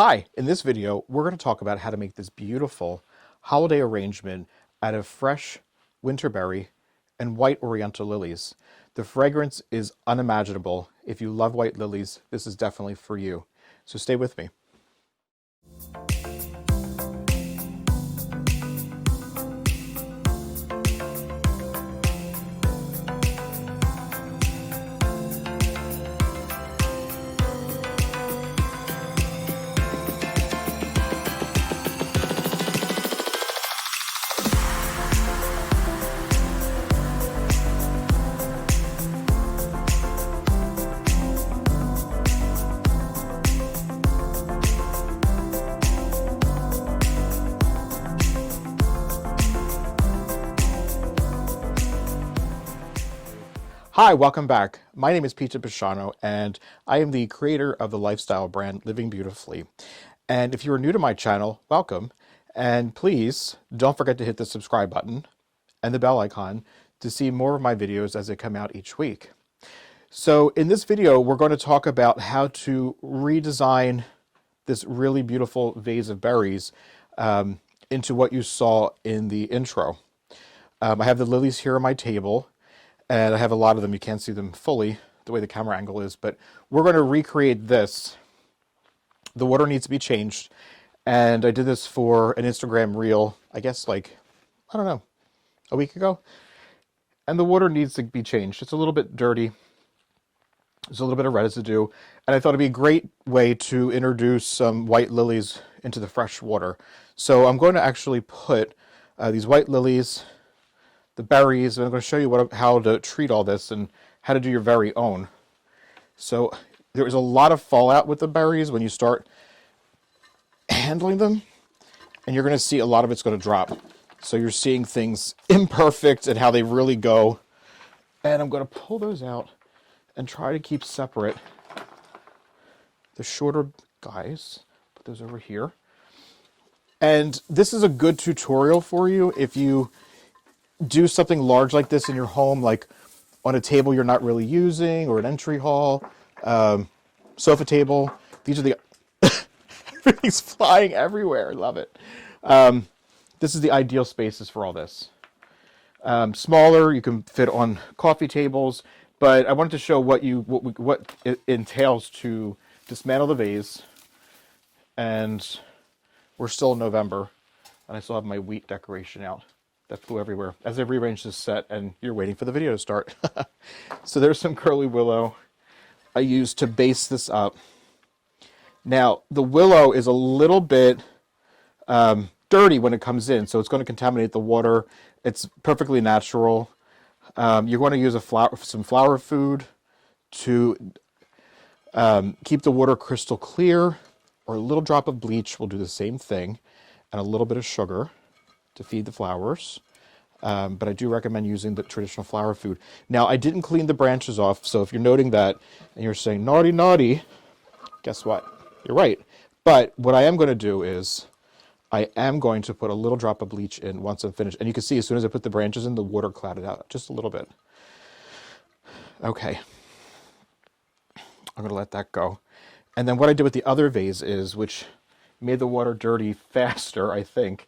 Hi, in this video, we're going to talk about how to make this beautiful holiday arrangement out of fresh winterberry and white oriental lilies. The fragrance is unimaginable. If you love white lilies, this is definitely for you. So stay with me. Hi, welcome back. My name is Petah Bashano, and I am the creator of the lifestyle brand Living Beautifully. And if you are new to my channel, welcome. And please don't forget to hit the subscribe button and the bell icon to see more of my videos as they come out each week. So in this video, we're going to talk about how to redesign this really beautiful vase of berries into what you saw in the intro. I have the lilies here on my table. And I have a lot of them. You can't see them fully the way the camera angle is, but we're going to recreate this. The water needs to be changed. And I did this for an Instagram reel, I guess like, I don't know, a week ago. And the water needs to be changed. It's a little bit dirty. There's a little bit of residue. And I thought it'd be a great way to introduce some white lilies into the fresh water. So I'm going to actually put these white lilies, the berries, and I'm going to show you how to treat all this and how to do your very own. So there is a lot of fallout with the berries when you start handling them, and you're going to see a lot of it's going to drop. So you're seeing things imperfect and how they really go. And I'm going to pull those out and try to keep separate the shorter guys. Put those over here. And this is a good tutorial for you if you do something large like this in your home, like on a table you're not really using, or an entry hall, sofa table. These are the everything's flying everywhere. I love it. This is the ideal spaces for all this. Smaller, you can fit on coffee tables, but I wanted to show what it entails to dismantle the vase. And we're still in November, and I still have my wheat decoration out that flew everywhere as I rearranged this set, and you're waiting for the video to start. So there's some curly willow I used to base this up. Now, the willow is a little bit dirty when it comes in, so it's going to contaminate the water. It's perfectly natural. You're going to use some flower food to keep the water crystal clear, or a little drop of bleach will do the same thing, and a little bit of sugar to feed the flowers, but I do recommend using the traditional flower food. Now, I didn't clean the branches off, so if you're noting that and you're saying, naughty, naughty, guess what? You're right. But what I am going to do is I am going to put a little drop of bleach in once I'm finished. And you can see as soon as I put the branches in, the water clouded out just a little bit. Okay. I'm going to let that go. And then what I did with the other vase is, which made the water dirty faster, I think,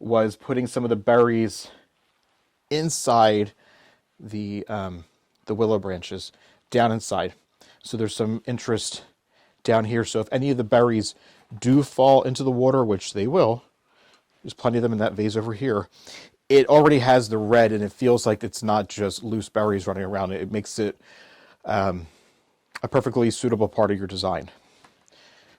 was putting some of the berries inside the willow branches, down inside. So there's some interest down here. So if any of the berries do fall into the water, which they will, there's plenty of them in that vase over here, it already has the red, and it feels like it's not just loose berries running around. It makes it a perfectly suitable part of your design.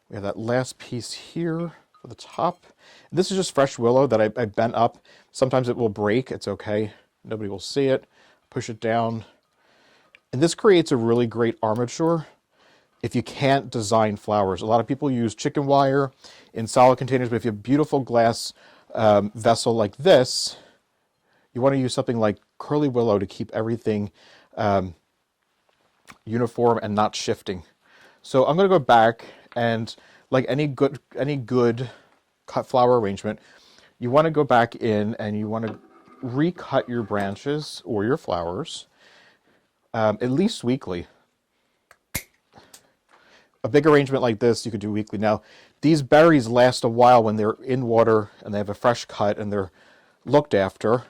We have that last piece here for the top. This is just fresh willow that I bent up. Sometimes it will break. It's okay. Nobody will see it. Push it down. And this creates a really great armature if you can't design flowers. A lot of people use chicken wire in solid containers, but if you have a beautiful glass vessel like this, you want to use something like curly willow to keep everything uniform and not shifting. So I'm going to go back, and like any good cut flower arrangement, you want to go back in and you want to recut your branches or your flowers at least weekly. a big arrangement like this you could do weekly. Now, these berries last a while when they're in water and they have a fresh cut and they're looked after.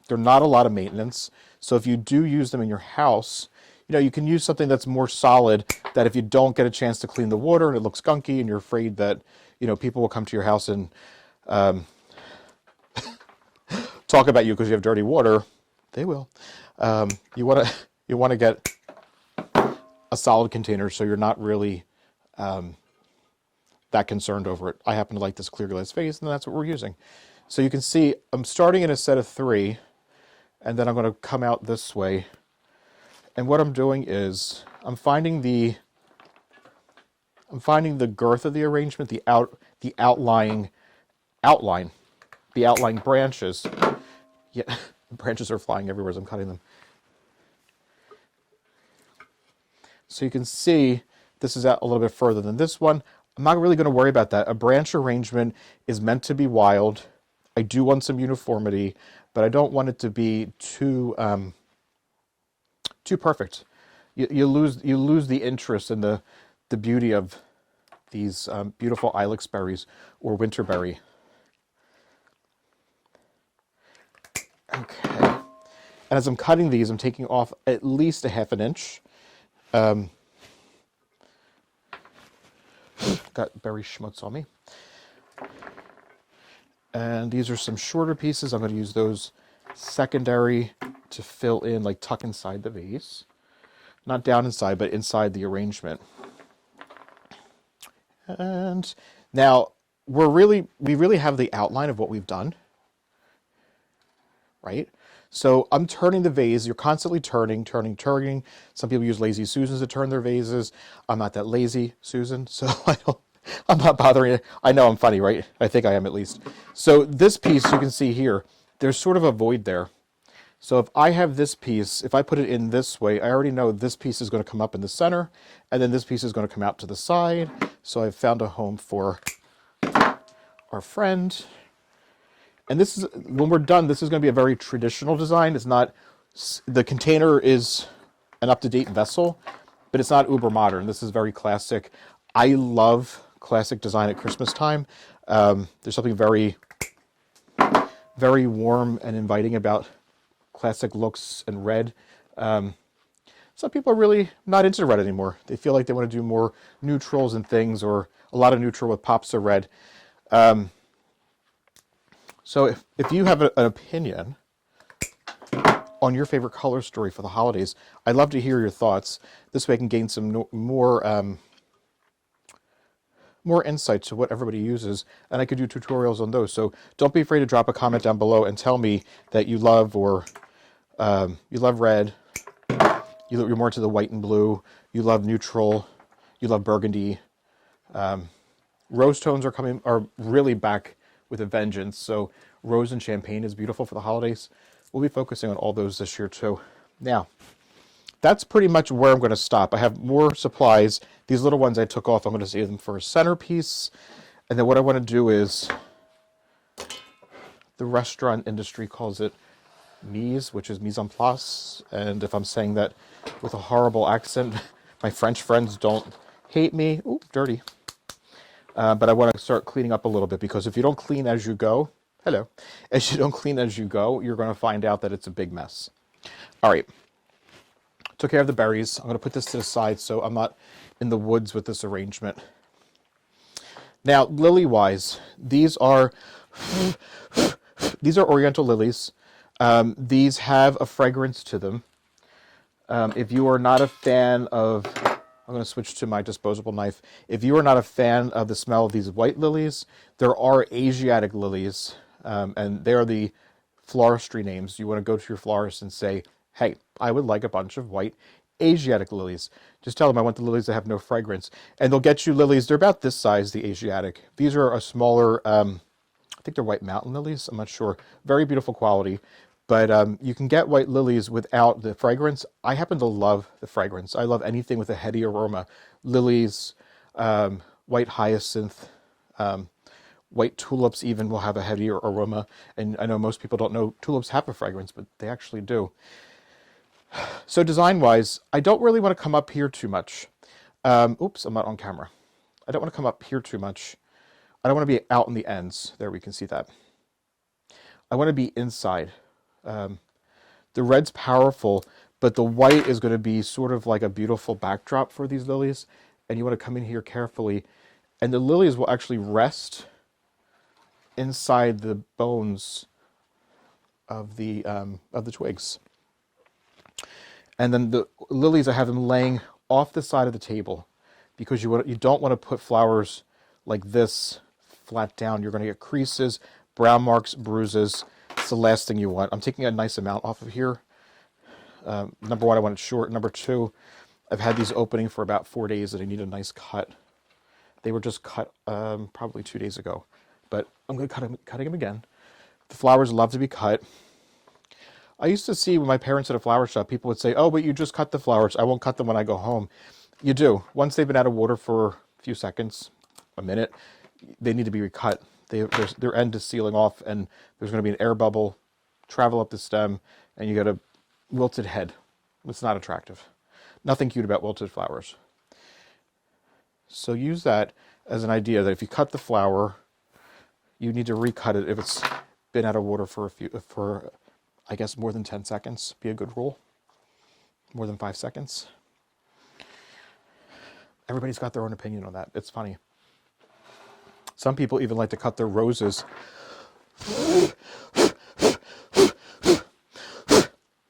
They're not a lot of maintenance. So if you do use them in your house, you know, you can use something that's more solid, that if you don't get a chance to clean the water and it looks gunky and you're afraid that, you know, people will come to your house and talk about you because you have dirty water, they will. You want to get a solid container so you're not really that concerned over it. I happen to like this clear glass vase, and that's what we're using. So you can see I'm starting in a set of 3, and then I'm going to come out this way. And what I'm doing is I'm finding the girth of the arrangement, the outlying branches. Yeah, branches are flying everywhere as I'm cutting them. So you can see this is out a little bit further than this one. I'm not really going to worry about that. A branch arrangement is meant to be wild. I do want some uniformity, but I don't want it to be too perfect. You lose the interest in the beauty of these beautiful ilex berries or winterberry. Okay. And as I'm cutting these, I'm taking off at least a ½ inch. Got berry schmutz on me. And these are some shorter pieces. I'm going to use those secondary to fill in, like tuck inside the vase. Not down inside, but inside the arrangement. And now we really have the outline of what we've done, right? So I'm turning the vase. You're constantly turning. Some people use lazy Susans to turn their vases. I'm not that lazy, Susan, so I'm not bothering it. I know I'm funny, right? I think I am at least. So this piece you can see here, there's sort of a void there. So if I have this piece, if I put it in this way, I already know this piece is going to come up in the center, and then this piece is going to come out to the side. So I've found a home for our friend. And this is, when we're done, this is going to be a very traditional design. It's not, the container is an up-to-date vessel, but it's not uber modern. This is very classic. I love classic design at Christmas time. There's something very, very warm and inviting about classic looks and red. Some people are really not into red anymore. They feel like they want to do more neutrals and things, or a lot of neutral with pops of red. So if you have an opinion on your favorite color story for the holidays, I'd love to hear your thoughts. This way I can gain some more insight to what everybody uses, and I could do tutorials on those. So don't be afraid to drop a comment down below and tell me that you love, or you love red, you're more to the white and blue, you love neutral, you love burgundy. Rose tones are really back with a vengeance. So rose and champagne is beautiful for the holidays. We'll be focusing on all those this year too. Now, that's pretty much where I'm going to stop. I have more supplies. These little ones I took off, I'm going to save them for a centerpiece. And then what I want to do is, the restaurant industry calls it mise, which is mise en place. And if I'm saying that with a horrible accent, my French friends don't hate me. Ooh, dirty. But I want to start cleaning up a little bit, because if you don't clean as you go, as you don't clean as you go, you're going to find out that it's a big mess. All right. Took care of the berries. I'm going to put this to the side so I'm not in the woods with this arrangement. Now, lily-wise, these are oriental lilies. These have a fragrance to them. If you are not a fan of, I'm going to switch to my disposable knife. If you are not a fan of the smell of these white lilies, there are Asiatic lilies, and they are the floristry names. You want to go to your florist and say, hey, I would like a bunch of white Asiatic lilies. Just tell them I want the lilies that have no fragrance. And they'll get you lilies. They're about this size, the Asiatic. These are a smaller, I think they're white mountain lilies. I'm not sure. Very beautiful quality. But you can get white lilies without the fragrance. I happen to love the fragrance. I love anything with a heady aroma. Lilies, white hyacinth, white tulips even will have a heavier aroma. And I know most people don't know tulips have a fragrance, but they actually do. So design-wise, I don't really want to come up here too much. Oops, I'm not on camera. I don't want to come up here too much. I don't want to be out in the ends. There, we can see that. I want to be inside. The red's powerful, but the white is going to be sort of like a beautiful backdrop for these lilies. And you want to come in here carefully. And the lilies will actually rest inside the bones of the twigs. And then the lilies, I have them laying off the side of the table, because you don't want to put flowers like this flat down. You're going to get creases, brown marks, bruises. It's the last thing you want. I'm taking a nice amount off of here. Number one, I want it short. Number two, I've had these opening for about 4 days and I need a nice cut. They were just cut probably 2 days ago, but I'm going to cutting them again. The flowers love to be cut. I used to see when my parents at a flower shop, people would say, oh, but you just cut the flowers. I won't cut them when I go home. You do. Once they've been out of water for a few seconds, a minute, they need to be recut. Their end is sealing off, and there's going to be an air bubble, travel up the stem, and you got a wilted head. It's not attractive. Nothing cute about wilted flowers. So use that as an idea that if you cut the flower, you need to recut it if it's been out of water for I guess more than 10 seconds. Be a good rule. More than 5 seconds. Everybody's got their own opinion on that. It's funny. Some people even like to cut their roses. I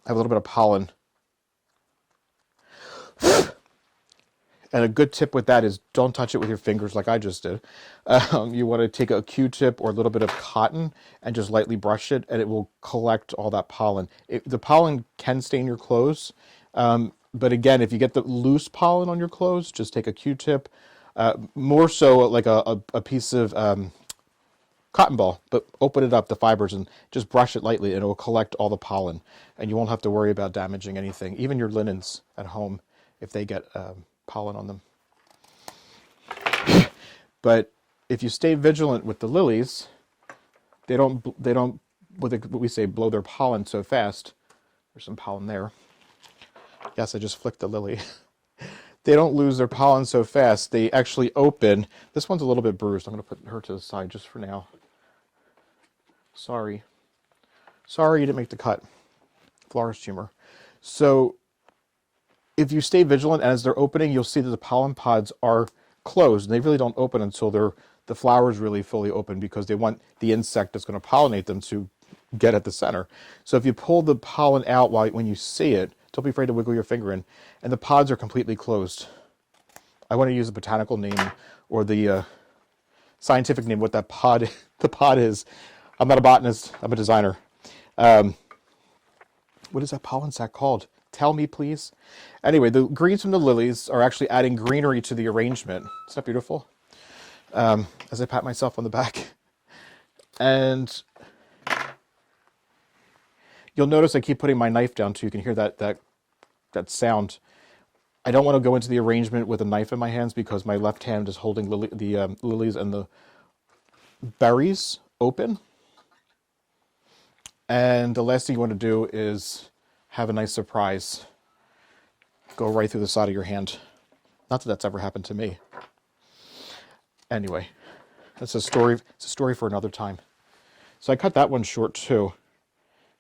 have a little bit of pollen. And a good tip with that is don't touch it with your fingers like I just did. You want to take a Q-tip or a little bit of cotton and just lightly brush it, and it will collect all that pollen. The pollen can stain your clothes, but again, if you get the loose pollen on your clothes, just take a Q-tip. More so like a piece of cotton ball, but open it up, the fibers, and just brush it lightly, and it will collect all the pollen. And you won't have to worry about damaging anything, even your linens at home, if they get pollen on them. But if you stay vigilant with the lilies, they don't what we say blow their pollen so fast. There's some pollen there. Yes, I just flicked the lily. They don't lose their pollen so fast. They actually open. This one's a little bit bruised. I'm going to put her to the side just for now. Sorry you didn't make the cut. Florist humor. So if you stay vigilant, as they're opening, you'll see that the pollen pods are closed. And they really don't open until the flower is really fully open, because they want the insect that's going to pollinate them to get at the center. So if you pull the pollen out when you see it, don't be afraid to wiggle your finger in, and the pods are completely closed. I want to use the botanical name or the scientific name, what that pod, the pod is. I'm not a botanist, I'm a designer. What is that pollen sac called? Tell me, please. Anyway, the greens from the lilies are actually adding greenery to the arrangement. Isn't that beautiful? As I pat myself on the back. And you'll notice I keep putting my knife down too. You can hear that sound. I don't want to go into the arrangement with a knife in my hands, because my left hand is holding the lilies and the berries open. And the last thing you want to do is have a nice surprise go right through the side of your hand. Not that that's ever happened to me. Anyway, that's a story. It's a story for another time. So I cut that one short too,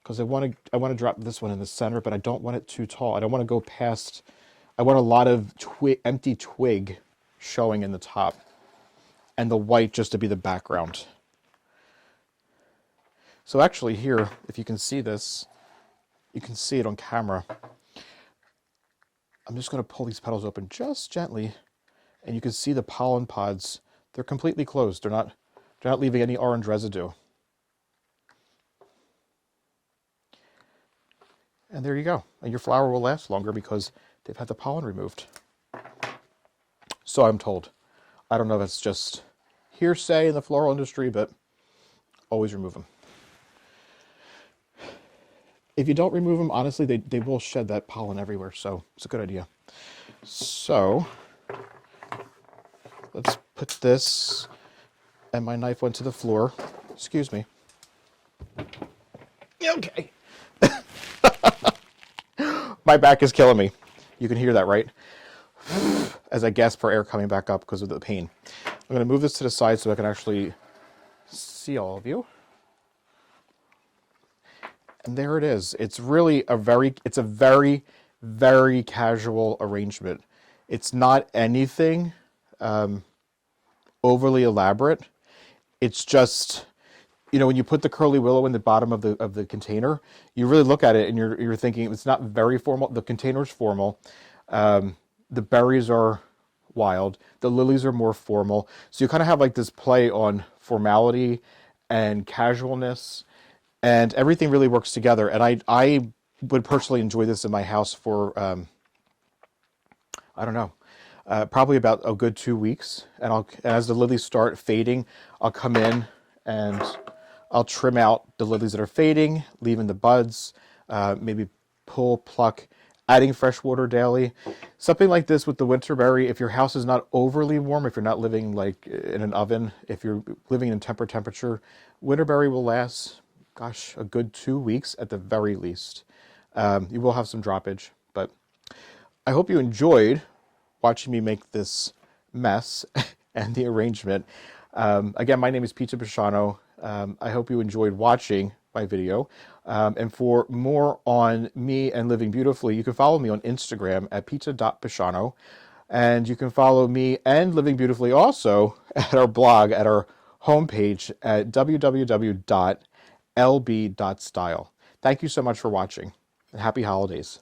because I want to drop this one in the center, but I don't want it too tall. I don't want to go past. I want a lot of empty twig showing in the top, and the white just to be the background. So actually here, if you can see this, you can see it on camera. I'm just going to pull these petals open just gently, and you can see the pollen pods. They're completely closed. They're not leaving any orange residue. And there you go. And your flower will last longer because they've had the pollen removed. So I'm told. I don't know if it's just hearsay in the floral industry, but always remove them. If you don't remove them, honestly, they will shed that pollen everywhere, so it's a good idea. So let's put this, and my knife went to the floor. Excuse me. Okay. My back is killing me. You can hear that, right? as I gasp for air coming back up because of the pain. I'm going to move this to the side so I can actually see all of you. And there it is. It's really a very, very casual arrangement. It's not anything overly elaborate. It's just, you know, when you put the curly willow in the bottom of the container, you really look at it and you're thinking it's not very formal. The container's formal. The berries are wild. The lilies are more formal. So you kind of have like this play on formality and casualness, and everything really works together. And I would personally enjoy this in my house for, I don't know, probably about a good 2 weeks. And as the lilies start fading, I'll come in and I'll trim out the lilies that are fading, leaving the buds, maybe pluck, adding fresh water daily. Something like this with the winterberry, if your house is not overly warm, if you're not living like in an oven, if you're living in temperate temperature, winterberry will last, gosh, a good 2 weeks at the very least. You will have some droppage, but I hope you enjoyed watching me make this mess and the arrangement. Again, my name is Petah Bashano. I hope you enjoyed watching my video. And for more on me and living beautifully, you can follow me on Instagram at petah.bashano. And you can follow me and Living Beautifully also at our blog, at our homepage at www.lb.style. Thank you so much for watching, and happy holidays.